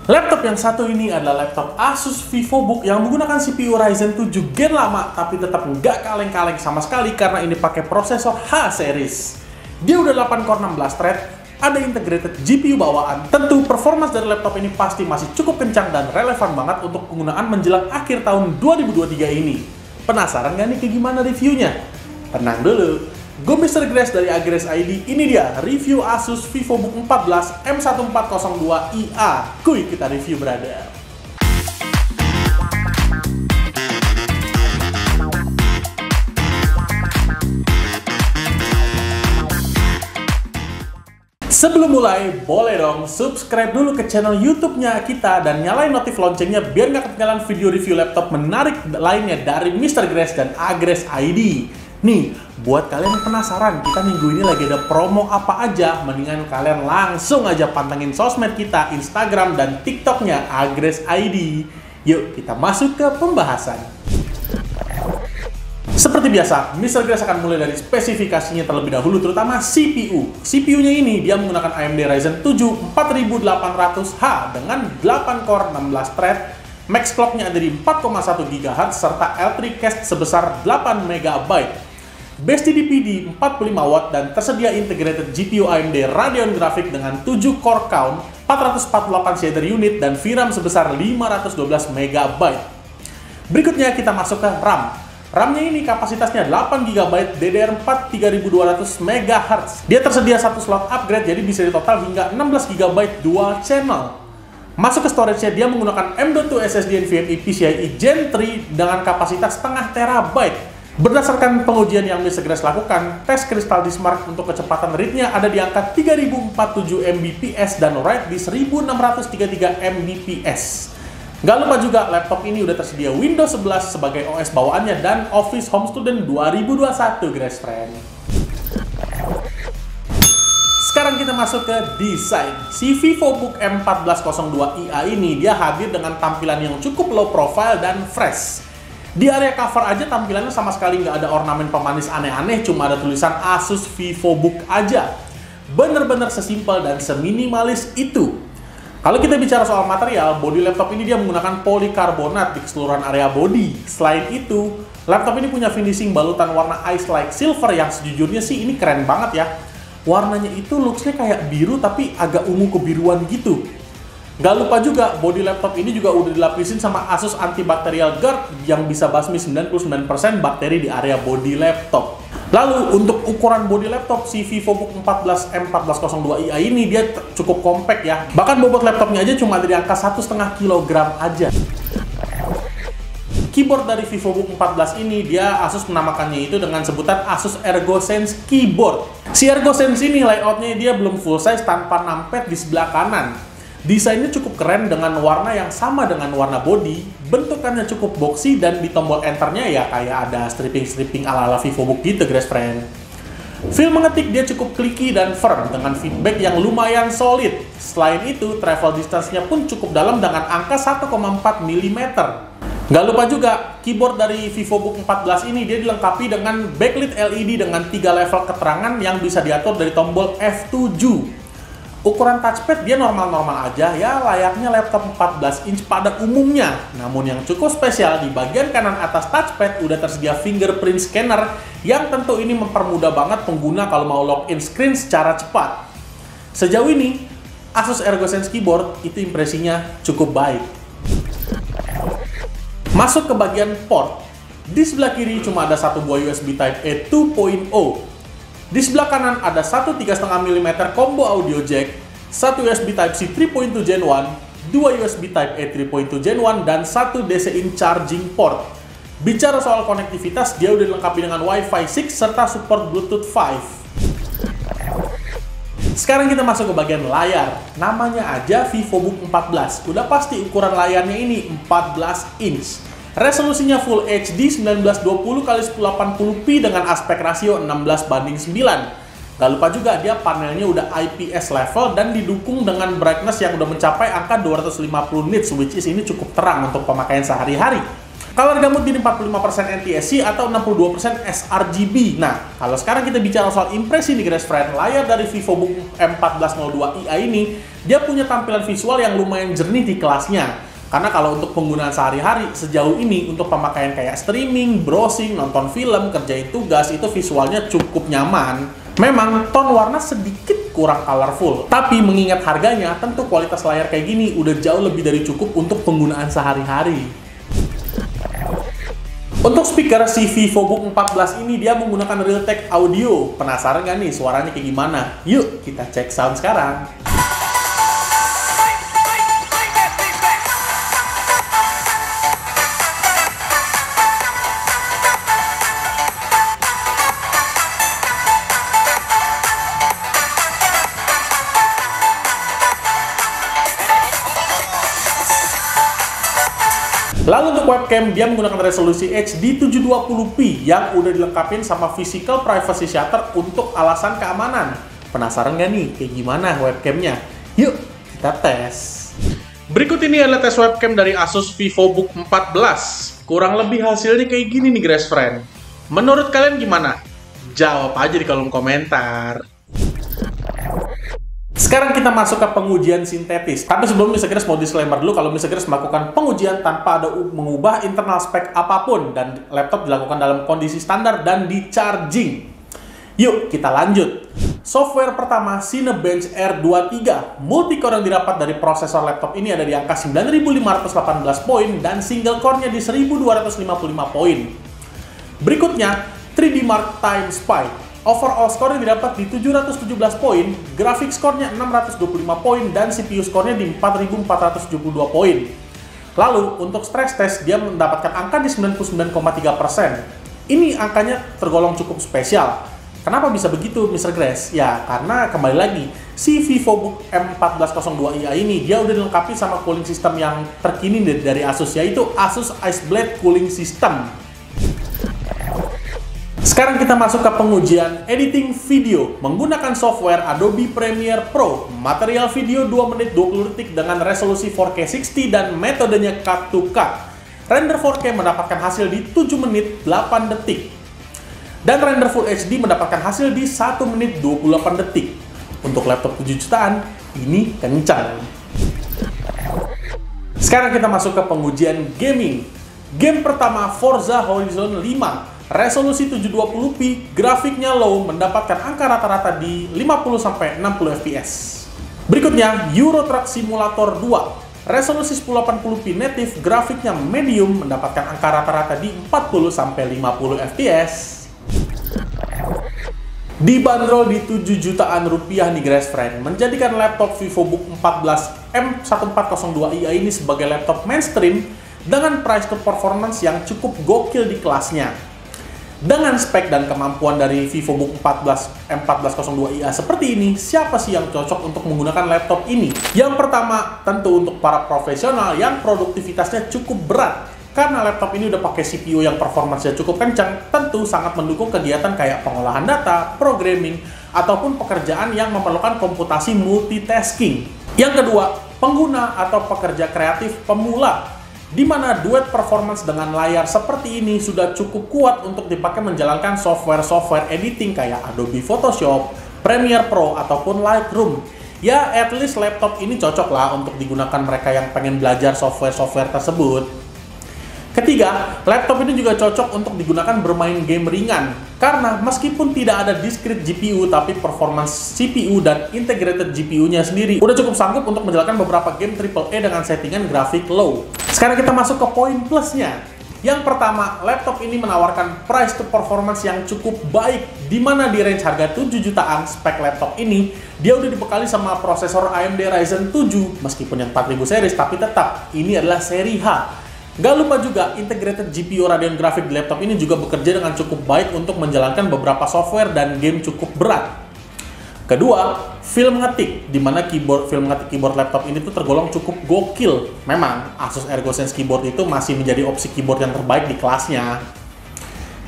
Laptop yang satu ini adalah laptop Asus VivoBook yang menggunakan CPU Ryzen 7 Gen lama, tapi tetap nggak kaleng-kaleng sama sekali karena ini pakai prosesor H-series. Dia udah 8 core 16 thread, ada integrated GPU bawaan. Tentu performance dari laptop ini pasti masih cukup kencang dan relevan banget untuk penggunaan menjelang akhir tahun 2023 ini. Penasaran nggak nih kayak gimana reviewnya? Tenang dulu. Gue Mr. Grace dari Agres ID, ini dia review Asus VivoBook 14 M1402IA. Kuy kita review brother. Sebelum mulai, boleh dong subscribe dulu ke channel YouTube-nya kita dan nyalain notif loncengnya biar nggak ketinggalan video review laptop menarik lainnya dari Mr. Grace dan Agres ID. Nih, buat kalian yang penasaran, kita minggu ini lagi ada promo apa aja, mendingan kalian langsung aja pantengin sosmed kita, Instagram dan TikTok-nya Agres ID. Yuk, kita masuk ke pembahasan. Seperti biasa, Mr. Grace akan mulai dari spesifikasinya terlebih dahulu, terutama CPU. CPU-nya ini, dia menggunakan AMD Ryzen 7 4800H dengan 8 core 16 thread, max clock-nya ada di 4,1 GHz, serta L3 cache sebesar 8 MB. Base TDP di 45 watt dan tersedia integrated GPU AMD Radeon Graphics dengan 7 core count, 448 shader unit, dan VRAM sebesar 512 MB. Berikutnya kita masuk ke RAM. RAM-nya ini kapasitasnya 8 GB DDR4 3200 MHz. Dia tersedia satu slot upgrade, jadi bisa ditotal hingga 16 GB dual channel. Masuk ke storage-nya, dia menggunakan M.2 SSD NVMe PCIe Gen 3 dengan kapasitas setengah terabyte. Berdasarkan pengujian yang Mr. Grace lakukan, tes kristal Dismark untuk kecepatan read-nya ada di angka 3047 Mbps dan write di 1633 Mbps. Nggak lupa juga, laptop ini udah tersedia Windows 11 sebagai OS bawaannya dan Office Home Student 2021, Grace friend. Sekarang kita masuk ke desain. Si VivoBook M1402IA ini dia hadir dengan tampilan yang cukup low profile dan fresh. Di area cover aja tampilannya sama sekali nggak ada ornamen pemanis aneh-aneh, cuma ada tulisan Asus VivoBook aja. Bener-bener sesimpel dan seminimalis itu. Kalau kita bicara soal material, bodi laptop ini dia menggunakan polikarbonat di keseluruhan area bodi. Selain itu, laptop ini punya finishing balutan warna ice like silver yang sejujurnya sih ini keren banget ya. Warnanya itu looks-nya kayak biru tapi agak ungu kebiruan gitu. Gak lupa juga, bodi laptop ini juga udah dilapisin sama Asus Antibacterial Guard yang bisa basmi 99% bakteri di area bodi laptop. Lalu, untuk ukuran bodi laptop, si VivoBook 14 M1402IA ini dia cukup compact ya. Bahkan bobot laptopnya aja cuma dari angka 1,5 kg aja. Keyboard dari VivoBook 14 ini, dia Asus menamakannya itu dengan sebutan Asus ErgoSense Keyboard. Si ErgoSense ini layoutnya dia belum full size tanpa numpad di sebelah kanan. Desainnya cukup keren dengan warna yang sama dengan warna body, bentukannya cukup boxy dan di tombol enternya ya kayak ada stripping-stripping ala-ala VivoBook gitu, Grace friend. Feel mengetik dia cukup clicky dan firm dengan feedback yang lumayan solid. Selain itu, travel distance-nya pun cukup dalam dengan angka 1,4 mm. Nggak lupa juga, keyboard dari VivoBook 14 ini dia dilengkapi dengan backlit LED dengan 3 level keterangan yang bisa diatur dari tombol F7. Ukuran touchpad dia normal-normal aja ya, layaknya laptop 14 inch pada umumnya. Namun yang cukup spesial, di bagian kanan atas touchpad udah tersedia fingerprint scanner yang tentu ini mempermudah banget pengguna kalau mau login screen secara cepat. Sejauh ini, Asus ErgoSense Keyboard itu impresinya cukup baik. Masuk ke bagian port. Di sebelah kiri cuma ada satu buah USB Type-A 2.0. Di sebelah kanan ada satu 3,5 mm combo audio jack, satu USB Type-C 3.2 Gen 1, dua USB Type-A 3.2 Gen 1, dan satu DC-in charging port. Bicara soal konektivitas, dia udah dilengkapi dengan Wi-Fi 6 serta support Bluetooth 5. Sekarang kita masuk ke bagian layar. Namanya aja VivoBook 14. Udah pasti ukuran layarnya ini 14 inch. Resolusinya Full HD 1920x1080p dengan aspek rasio 16:9. Gak lupa juga dia panelnya udah IPS level dan didukung dengan brightness yang udah mencapai angka 250 nits, which is ini cukup terang untuk pemakaian sehari-hari. Color gamut di 45% NTSC atau 62% sRGB. Nah, kalau sekarang kita bicara soal impresi nih guys friend, layar dari VivoBook M1402i ini, dia punya tampilan visual yang lumayan jernih di kelasnya. Karena kalau untuk penggunaan sehari-hari, sejauh ini untuk pemakaian kayak streaming, browsing, nonton film, kerjain tugas, itu visualnya cukup nyaman. Memang tone warna sedikit kurang colorful, tapi mengingat harganya, tentu kualitas layar kayak gini udah jauh lebih dari cukup untuk penggunaan sehari-hari. Untuk speaker si VivoBook 14 ini dia menggunakan Realtek audio. Penasaran gak nih suaranya kayak gimana? Yuk kita cek sound sekarang. Lalu untuk webcam, dia menggunakan resolusi HD 720p yang udah dilengkapin sama physical privacy shutter untuk alasan keamanan. Penasaran gak nih kayak gimana webcamnya? Yuk kita tes. Berikut ini adalah tes webcam dari Asus VivoBook 14. Kurang lebih hasilnya kayak gini nih guys friend. Menurut kalian gimana? Jawab aja di kolom komentar. Sekarang kita masuk ke pengujian sintetis. Tapi sebelum Mr. Grace mau disclaimer dulu kalau Mr. Grace melakukan pengujian tanpa ada mengubah internal spek apapun dan laptop dilakukan dalam kondisi standar dan di charging. Yuk kita lanjut. Software pertama Cinebench R23. Multicore yang didapat dari prosesor laptop ini ada di angka 9518 poin dan single core-nya di 1255 poin. Berikutnya 3D Mark Time Spy. Overall score yang didapat di 717 poin, grafik skornya 625 poin, dan CPU skornya di 4472 poin. Lalu, untuk stress test, dia mendapatkan angka di 99,3%. Ini angkanya tergolong cukup spesial. Kenapa bisa begitu, Mr. Grace? Ya, karena kembali lagi, si VivoBook M1402i ini, dia udah dilengkapi sama cooling system yang terkini dari Asus, yaitu Asus Ice Blade Cooling System. Sekarang kita masuk ke pengujian editing video menggunakan software Adobe Premiere Pro, material video 2 menit 20 detik dengan resolusi 4K 60 dan metodenya cut to cut. Render 4K mendapatkan hasil di 7 menit 8 detik. Dan render Full HD mendapatkan hasil di 1 menit 28 detik. Untuk laptop 7 jutaan, ini kencang. Sekarang kita masuk ke pengujian gaming. Game pertama Forza Horizon 5. Resolusi 720p, grafiknya low, mendapatkan angka rata-rata di 50-60 fps. Berikutnya, Euro Truck Simulator 2. Resolusi 1080p native, grafiknya medium, mendapatkan angka rata-rata di 40-50 fps. Dibanderol di 7 jutaan rupiah nih guys friend, menjadikan laptop VivoBook 14 M1402i ini sebagai laptop mainstream dengan price to performance yang cukup gokil di kelasnya. Dengan spek dan kemampuan dari VivoBook M1402i seperti ini, siapa sih yang cocok untuk menggunakan laptop ini? Yang pertama, tentu untuk para profesional yang produktivitasnya cukup berat. Karena laptop ini udah pakai CPU yang performanya cukup kencang, tentu sangat mendukung kegiatan kayak pengolahan data, programming, ataupun pekerjaan yang memerlukan komputasi multitasking. Yang kedua, pengguna atau pekerja kreatif pemula, di mana duet performance dengan layar seperti ini sudah cukup kuat untuk dipakai menjalankan software-software editing kayak Adobe Photoshop, Premiere Pro, ataupun Lightroom. Ya, at least laptop ini cocok lah untuk digunakan mereka yang pengen belajar software-software tersebut. Ketiga, laptop ini juga cocok untuk digunakan bermain game ringan. Karena meskipun tidak ada discrete GPU, tapi performance CPU dan integrated GPU-nya sendiri udah cukup sanggup untuk menjalankan beberapa game AAA dengan settingan grafik low. Sekarang kita masuk ke poin plusnya. Yang pertama, laptop ini menawarkan price to performance yang cukup baik, di mana di range harga 7 jutaan spek laptop ini, dia udah dibekali sama prosesor AMD Ryzen 7, meskipun yang 4000 series, tapi tetap ini adalah seri H. Gak lupa juga, integrated GPU Radeon Graphics di laptop ini juga bekerja dengan cukup baik untuk menjalankan beberapa software dan game cukup berat. Kedua, film ngetik, di mana film ngetik keyboard laptop ini tuh tergolong cukup gokil. Memang, Asus ErgoSense Keyboard itu masih menjadi opsi keyboard yang terbaik di kelasnya.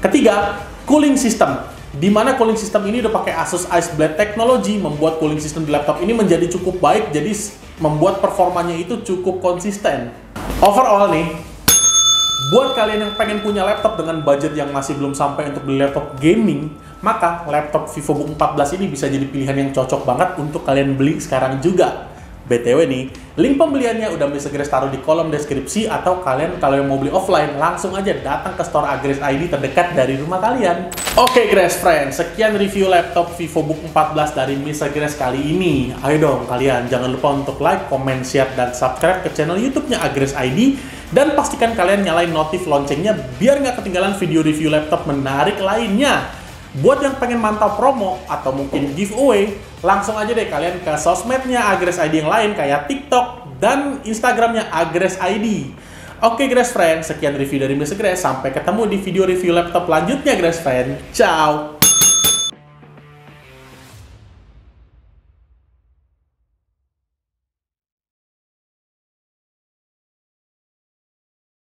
Ketiga, cooling system, di mana cooling system ini udah pakai Asus Ice Blade Technology, membuat cooling system di laptop ini menjadi cukup baik, jadi membuat performanya itu cukup konsisten. Overall nih, Buat kalian yang pengen punya laptop dengan budget yang masih belum sampai untuk beli laptop gaming, maka laptop VivoBook 14 ini bisa jadi pilihan yang cocok banget untuk kalian beli sekarang juga. BTW nih, link pembeliannya udah bisa Grace taruh di kolom deskripsi, atau kalian kalau yang mau beli offline langsung aja datang ke store Agrest ID terdekat dari rumah kalian. Oke Grace Friends, sekian review laptop VivoBook 14 dari Mr. Grace kali ini. Ayo dong kalian, jangan lupa untuk like, comment, share, dan subscribe ke channel YouTube-nya Agrest ID, dan pastikan kalian nyalain notif loncengnya biar nggak ketinggalan video review laptop menarik lainnya. Buat yang pengen mantau promo atau mungkin giveaway, langsung aja deh kalian ke sosmednya Agrest ID yang lain kayak TikTok dan Instagramnya Agrest ID. Oke Grace Friends, sekian review dari Mr. Grace. Sampai ketemu di video review laptop lanjutnya Grace Friends. Ciao!